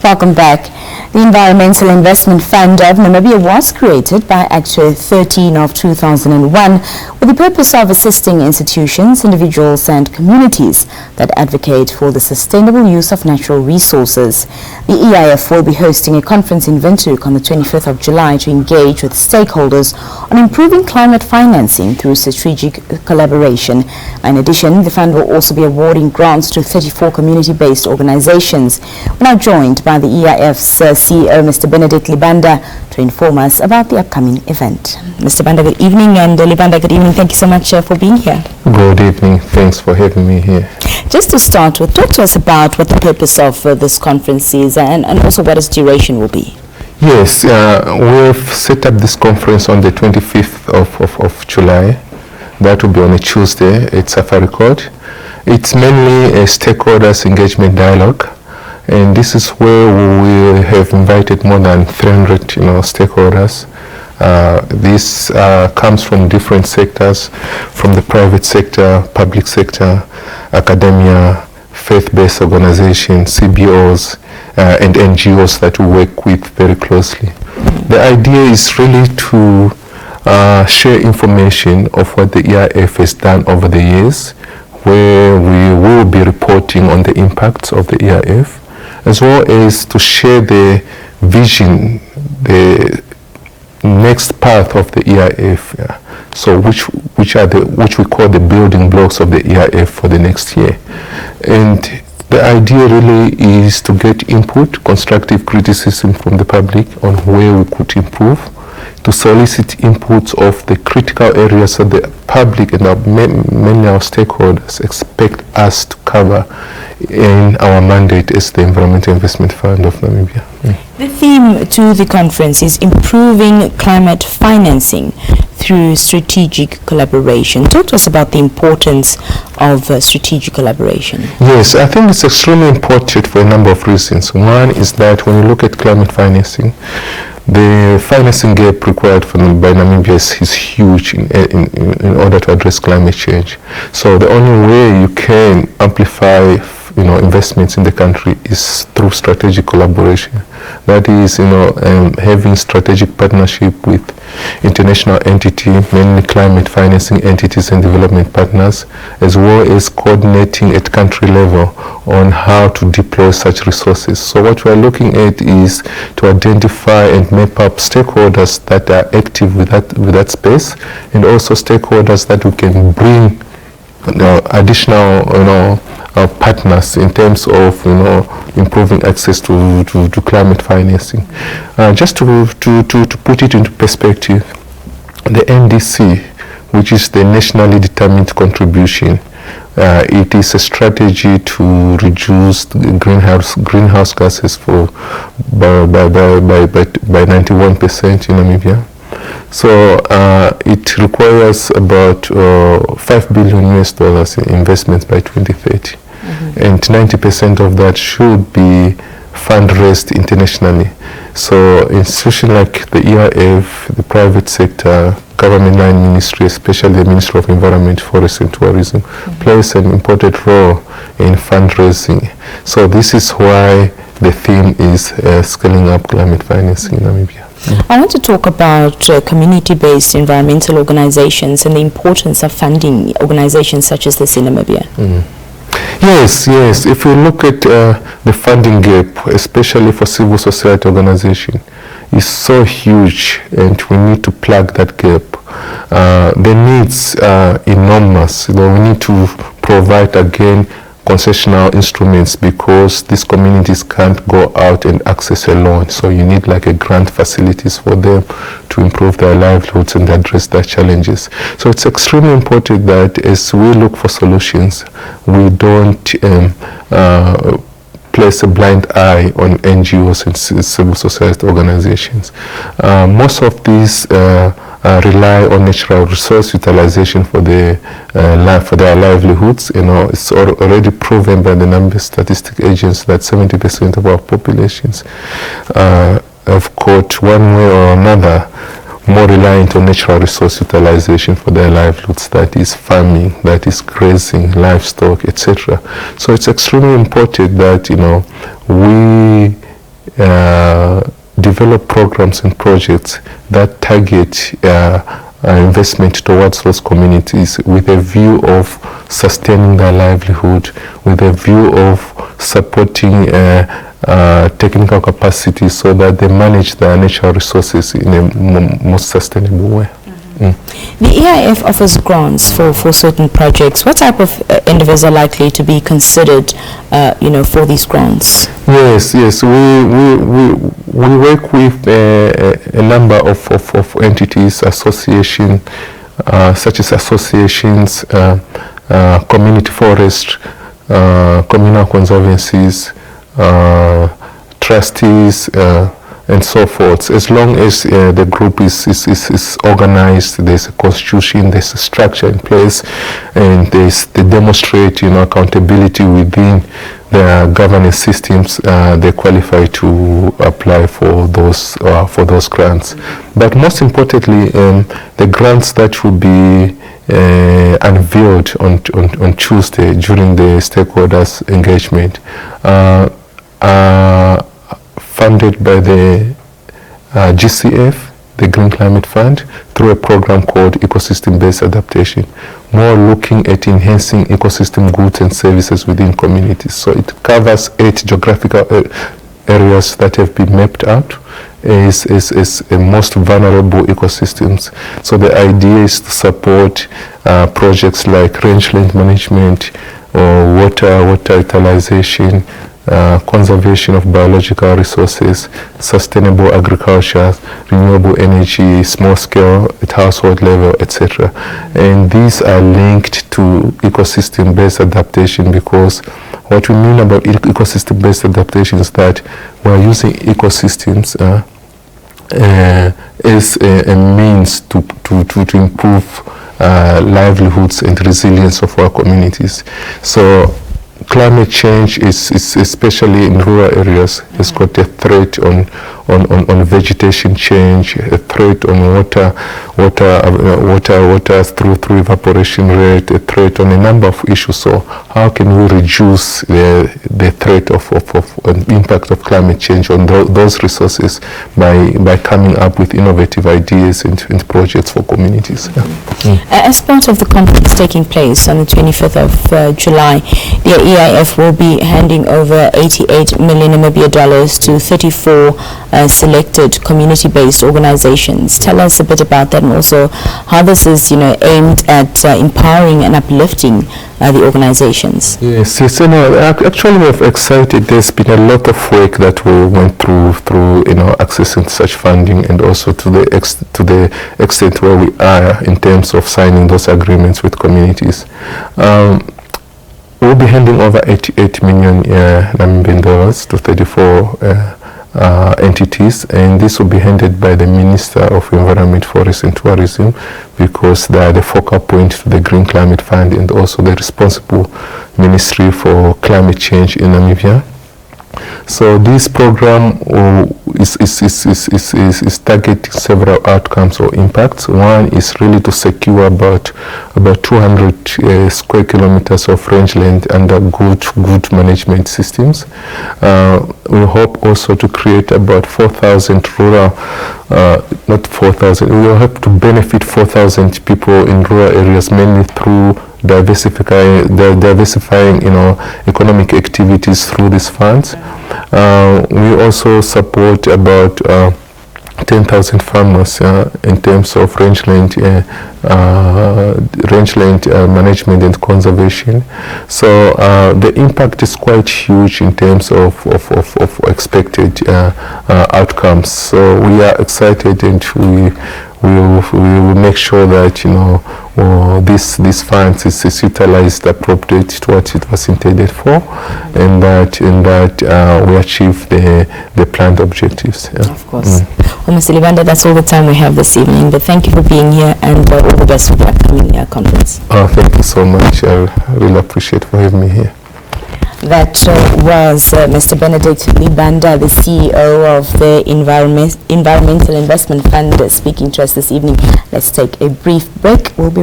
Welcome back. The Environmental Investment Fund of Namibia was created by Act 13 of 2001 with the purpose of assisting institutions, individuals and communities that advocate for the sustainable use of natural resources. The EIF will be hosting a conference in Windhoek on the 25th of July to engage with stakeholders on improving climate financing through strategic collaboration. In addition, the fund will also be awarding grants to 34 community-based organizations. We're now joined by the EIF's CEO, Mr. Benedict Libanda, to inform us about the upcoming event. Mr. Banda, good evening, and Libanda, good evening. Thank you so much for being here. Good evening. Thanks for having me here. Just to start with, talk to us about what the purpose of this conference is and also what its duration will be. Yes, we've set up this conference on the 25th of July. That will be on a Tuesday. It's a record. It's mainly a stakeholders engagement dialogue. And this is where we have invited more than 300 stakeholders. This comes from different sectors, from the private sector, public sector, academia, faith-based organizations, CBOs, and NGOs that we work with very closely. The idea is really to share information of what the EIF has done over the years, where we will be reporting on the impacts of the EIF, as well as to share the vision, the next path of the EIF. So which we call the building blocks of the EIF for the next year. And the idea really is to get input, constructive criticism from the public on where we could improve, to solicit inputs of the critical areas that the public and many our stakeholders expect us to cover in our mandate as the Environmental Investment Fund of Namibia. The theme to the conference is improving climate financing through strategic collaboration. Talk to us about the importance of strategic collaboration. Yes, I think it's extremely important for a number of reasons. One is that when you look at climate financing, the financing gap required by Namibia is huge in order to address climate change. So the only way you can amplify investments in the country is through strategic collaboration. That is, having strategic partnership with international entities, mainly climate financing entities and development partners, as well as coordinating at country level on how to deploy such resources. So what we are looking at is to identify and map up stakeholders that are active with that space, and also stakeholders that we can bring additional partners in terms of improving access to climate financing. Just to put it into perspective, the NDC, which is the nationally determined contribution, it is a strategy to reduce greenhouse gases by 91% in Namibia. So it requires about $5 billion in investments by 2030. And 90% of that should be fundraised internationally. So institutions like the EIF, the private sector, government line ministry, especially the Ministry of Environment, Forest and Tourism, plays an important role in fundraising. So this is why the theme is scaling up climate financing in Namibia. I want to talk about community-based environmental organizations and the importance of funding organizations such as this in Namibia. Yes. If we look at the funding gap, especially for civil society organization, is so huge, and we need to plug that gap. The needs are enormous. We need to provide again concessional instruments, because these communities can't go out and access a loan. So you need like a grant facilities for them to improve their livelihoods and address their challenges. So it's extremely important that as we look for solutions, we don't place a blind eye on NGOs and civil society organizations. Most of these rely on natural resource utilization for their livelihoods. It's already proven by the Namibia Statistic Agency that 70% of our populations have got one way or another more reliant on natural resource utilization for their livelihoods, that is farming, that is grazing, livestock, etc. So it's extremely important that we develop programs and projects that target investment towards those communities with a view of sustaining their livelihood, with a view of supporting technical capacity so that they manage their natural resources in a most sustainable way. The EIF offers grants for certain projects. What type of individuals are likely to be considered, for these grants? Yes. We work with a number of entities, associations, such as associations, community forest, communal conservancies, trustees, and so forth. As long as the group is organized, there's a constitution, there's a structure in place, and they demonstrate accountability within their governance systems, they qualify to apply for those grants. But most importantly, the grants that will be unveiled on Tuesday during the stakeholders engagement are funded by the GCF, the Green Climate Fund, through a program called Ecosystem-Based Adaptation, more looking at enhancing ecosystem goods and services within communities. So it covers 8 geographical areas that have been mapped out as most vulnerable ecosystems. So the idea is to support projects like rangeland management, or water utilization, conservation of biological resources, sustainable agriculture, renewable energy, small scale at household level, etc. And these are linked to ecosystem-based adaptation, because what we mean about ecosystem-based adaptation is that we're using ecosystems as a means to improve livelihoods and resilience of our communities. So climate change is especially in rural areas, has got a threat on vegetation change, a threat on water through evaporation rate, a threat on a number of issues. So how can we reduce the threat of impact of climate change on those resources by coming up with innovative ideas and projects for communities? As part of the conference taking place on the 25th of July, the EIF will be handing over 88 million Namibia dollars to 34 selected community-based organizations. Tell us a bit about that, and also how this is, aimed at empowering and uplifting the organizations. Yes. Actually we're excited. There's been a lot of work that we went through accessing such funding, and also to the extent where we are in terms of signing those agreements with communities. We'll be handing over 88 million Namibian dollars to 34 entities, and this will be handed by the Minister of Environment, Forest and Tourism, because they are the focal point to the Green Climate Fund and also the responsible Ministry for Climate Change in Namibia. So this program is targeting several outcomes or impacts. One is really to secure about 200 square kilometers of rangeland under good management systems. We hope also to create about 4,000 rural, not 4,000, we will hope to benefit 4,000 people in rural areas, mainly through diversifying economic activities through these funds. We also support about 10,000 farmers in terms of rangeland management and conservation. So the impact is quite huge in terms of expected outcomes. So we are excited, and we will make sure that this funds is utilized appropriate to what it was intended for, and that we achieve the planned objectives. Yeah. Of course. Well, Mr. Libanda, that's all the time we have this evening, but thank you for being here, and all the best with the upcoming conference. Thank you so much. I really appreciate for having me here. That was Mr. Benedict Libanda, the CEO of the Environmental Investment Fund, speaking to us this evening. Let's take a brief break. We'll be right back.